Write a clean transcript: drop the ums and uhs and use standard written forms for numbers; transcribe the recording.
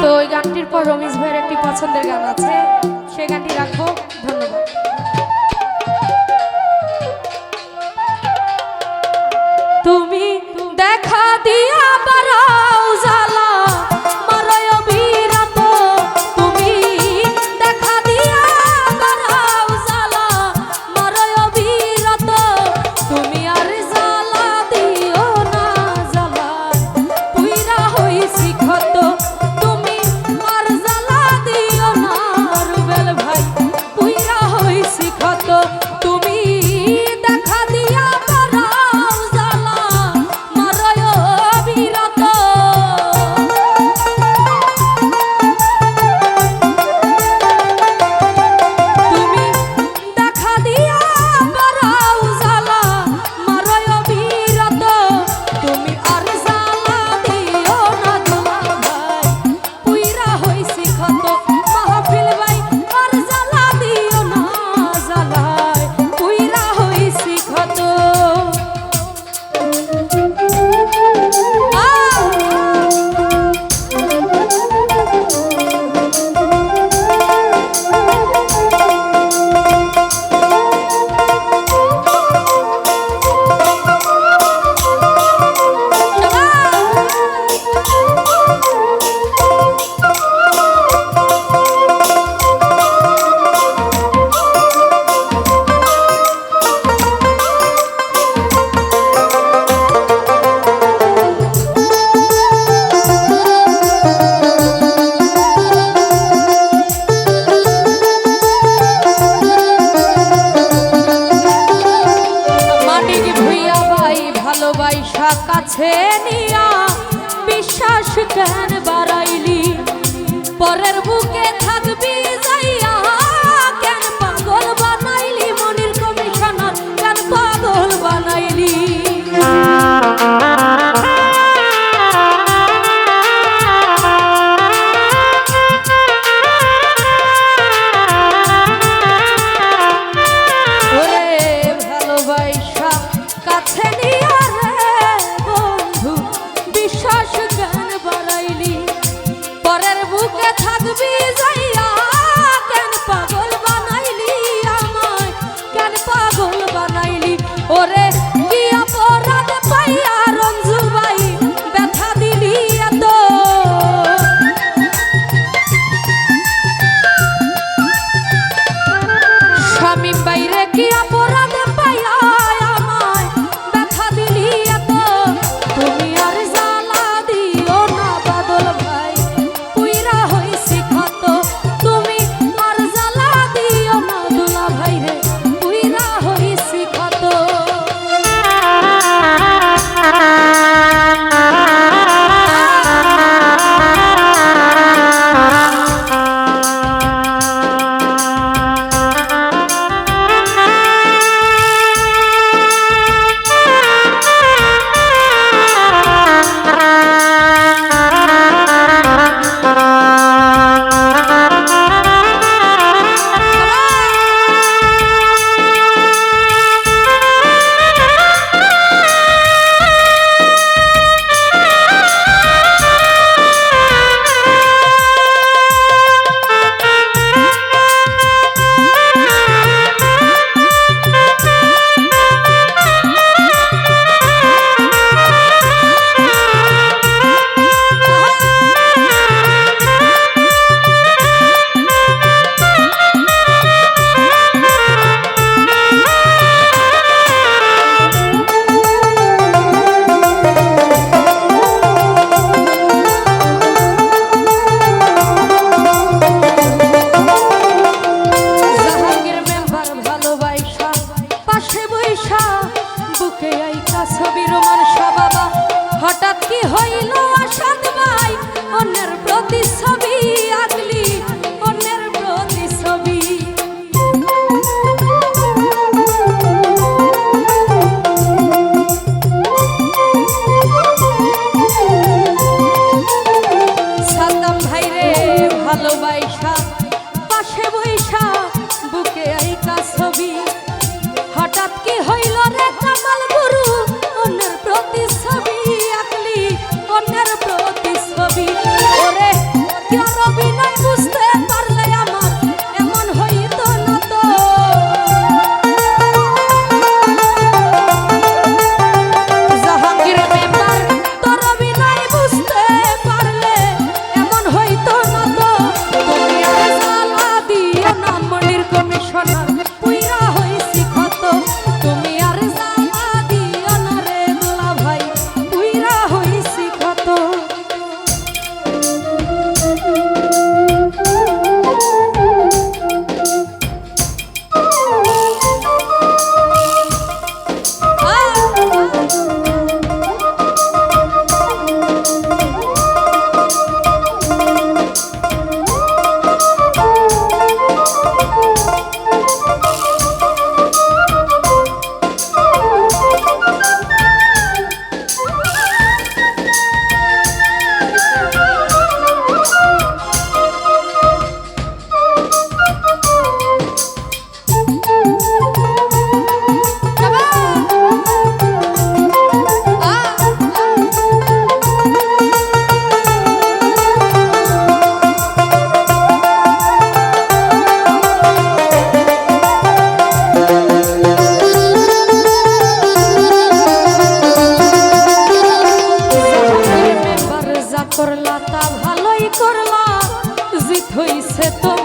তো ওই গানটির পর রমেশ ভাইয়ের একটি পছন্দের গান আছে, সেই গানটি রাখবো। ধন্যবাদ। তুমি দেখা দিয়া বারাও জ্বালা মারয় বিরাত, তুমি দেখা দিয়া বারাও জ্বালা মারয় বিরাত, তুমি আর জ্বালা দিও না জ্বালা পুইরা হইছি ক্ষত, তুমি আর জ্বালা দিও না রুবেল ভাই পুইরা হইছি ক্ষত, তুমি দেখা দিয়া বারাও জ্বালা মারয় বিরাত। তুমি দেখা দিয়া বারাও জ্বালা মারয় বিরাত, তুমি আর জ্বালা দিও না দুলা ভাই পুইরা হইছি ক্ষত, মাহফিল ভাই আর জ্বালা দিও না জ্বালায় পুইরা হইছি ক্ষত। ভালোবাসা কাছে নিয়া বিশ্বাস কেন বাড়াইলি, পরের বুকে থাকবি যাইয়া কেন পাগল বানাইলি, মনির কমিশনার কেন পাগল বানাইলি। ওরে ভালোবাসা কাছে নিয়া বিশ্বাস কেন বাড়াইলি, পরের বুকে থাকবি যাইয়া হইছে তো